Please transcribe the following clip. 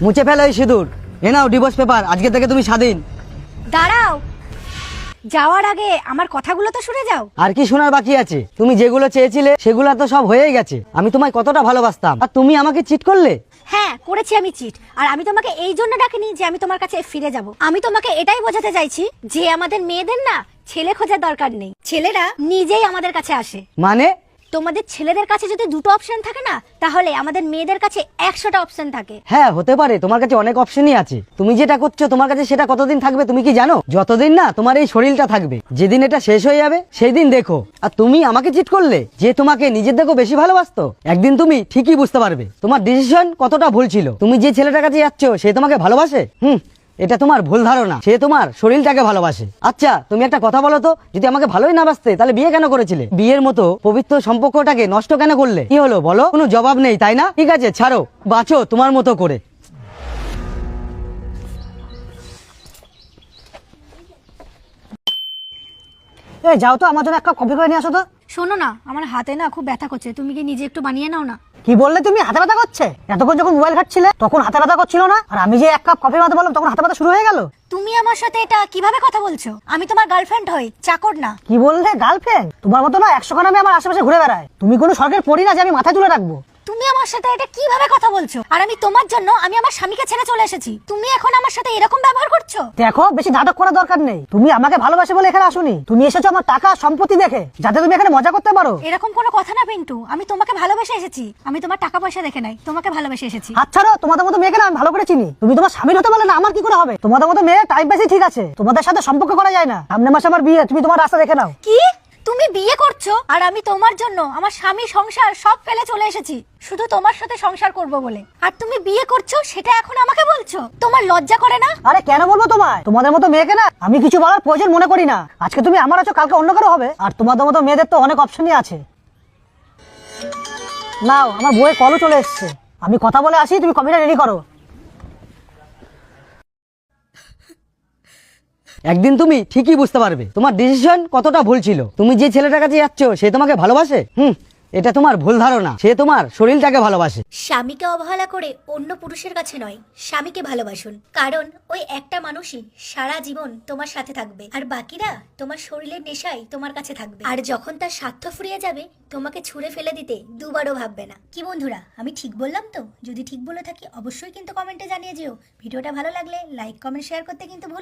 মুছে ফেলো এই সিঁদুর। এ নাও ডিভোর্স পেপার, আজকে থেকে তুমি স্বাধীন। দাঁড়াও, যাওয়ার আগে আমার কথাগুলো তো শুনে যাও। আর কি শোনার বাকি আছে? তুমি যেগুলো চেয়েছিলে সেগুলো তো সব হয়েই গেছে। আমি তোমায় কতটা ভালোবাসতাম, আর তুমি আমাকে চিট করলে। হ্যাঁ, করেছি আমি চিট। আর আমি তোমাকে এই জন্য ডাকিনি যে আমি তোমার কাছে ফিরে যাব। আমি তোমাকে এটাই বোঝাতে চাইছি যে আমাদের মেয়েদের না ছেলে খোঁজার দরকার নেই, ছেলেরা নিজেই আমাদের কাছে আসে। মানে? তোমাদের ছেলেদের কাছে যদি দুটো অপশন থাকে না, তাহলে আমাদের মেয়েদের কাছে 100টা অপশন থাকে। হ্যাঁ হতে পারে, তোমার কাছে অনেক অপশনই আছে। তুমি যেটা করছো তোমার কাছে সেটা কতদিন থাকবে তুমি কি জানো? যতদিন না তোমার এই শরীরটা থাকবে। যেদিন এটা শেষ হয়ে যাবে সেই দিন দেখো। আর তুমি আমাকে চিট করলে, যে তোমাকে নিজের দেখো বেশি ভালোবাসতো। একদিন তুমি ঠিকই বুঝতে পারবে তোমার ডিসিশন কতটা ভুল ছিল। তুমি যে ছেলেটার কাছে যাচ্ছ সে তোমাকে ভালোবাসে? এটা তোমার ভুল ধারণা। সে তোমার শরীরটাকে ভালোবাসে। আচ্ছা তুমি একটা কথা বলো তো, যদি আমাকে ভালোই না বাসতে তাহলে বিয়ে কেন করেছিলে? বিয়ের মতো পবিত্র সম্পর্কটাকে নষ্ট কেন করলে? কি হলো বলো? কোনো জবাব নেই তাই না? ঠিক আছে ছাড়ো, বাঁচো তোমার মতো করে। এই যাও তো, আমার জন্য এক কাপ কফি করে নিয়ে আসো তো। শোনো না, আমার হাতে না খুব ব্যথা করছে, তুমি কি নিজে একটু বানিয়ে নাও না? কি বললে তুমি? হাতে ব্যথা করছে? এতক্ষণ যখন মোবাইল ঘাটছিলে তখন হাতে ব্যথা করছিল না? আর আমি যে এক কাপ কফি বানাতে বললাম তখন হাতে ব্যথা শুরু হয়ে গেল? তুমি আমার সাথে এটা কিভাবে কথা বলছো? আমি তোমার গার্লফ্রেন্ড হই, চাকর না। কি বললে? গার্লফ্রেন্ড? তোমার মতো না 100 খানা আমি আমার আশেপাশে ঘুরে বেড়ায়। তুমি কোনো স্বর্গের পরী না যে আমি মাথায় তুলে রাখবো। তুমি আমার সাথে এটা কিভাবে কথা বলছো? আর আমি তোমার জন্য আমি আমার স্বামীকে ছেড়ে চলে এসেছি, তুমি এখন আমার সাথে এরকম ব্যবহার করছো? দেখো, বেশি নাটক করার দরকার নেই। তুমি আমাকে ভালোবাসে বলে এখানে আসোনি, তুমি এসেছো আমার টাকা সম্পত্তি দেখে, যাতে তুমি এখানে মজা করতে পারো। এরকম কোনো কথা না পিন্টু, আমি তোমাকে ভালোবেসে এসেছি। আমি তোমার টাকা পয়সা দেখে নাই, তোমাকে ভালোবেসে এসেছি। হাত ছাড়ো, তোমাদের মতো মেয়েকে না আমি ভালো করে চিনি। তুমি তোমার স্বামীর হতে বলে না আমার কি করে হবে? তোমাদের মতো মেয়ে টাইম পাসই ঠিক আছে, তোমাদের সাথে সম্পর্ক করা যায় না। সামনের মাসে আমার বিয়ে, তুমি তোমার রাস্তা দেখে নাও। কি? তুমি বিয়ে করছো? আর আমি তোমার জন্য আমার স্বামী সংসার সব ফেলে চলে এসেছি শুধু তোমার সাথে সংসার করব বলে, আর তুমি বিয়ে করছো সেটা এখন আমাকে বলছো? তোমার লজ্জা করে না? আরে কেন বলবো তোমায়? তোমাদের মতো মেয়েকে না আমি কিছু বলার প্রয়োজন মনে করি না। আজকে তুমি আমার আছো, কালকে অন্য কারো হবে। আর তোমাদের মতো মেয়েদের তো অনেক অপশনই আছে। নাও, আমার বইয়ের কলও চলে এসছে। আমি কথা বলে আসি, তুমি কপিটা রেডি করো। একদিন তুমি ঠিকই বুঝতে পারবে তোমার ডিসিশন কতটা ভুল ছিল। তুমি যে ছেলেটার কাছে যাচ্ছ সে তোমাকে ভালোবাসে? এটা তোমার ভুল ধারণা। সে তোমার শরীরটাকে ভালোবাসে। স্বামীকে অবহেলা করে অন্য পুরুষের কাছে নয়, স্বামীকে ভালোবাসুন। কারণ ওই একটা মানুষই সারা জীবন তোমার সাথে থাকবে, আর বাকিরা তোমার শরীরের নেশায় তোমার কাছে থাকবে। আর যখন তার স্বার্থ ফুরিয়ে যাবে, তোমাকে ছুঁড়ে ফেলে দিতে দুবারও ভাববে না। কি বন্ধুরা, আমি ঠিক বললাম তো? যদি ঠিক বলে থাকি অবশ্যই কিন্তু কমেন্টে জানিয়ে যেও। ভিডিওটা ভালো লাগলে লাইক কমেন্ট শেয়ার করতে কিন্তু ভুল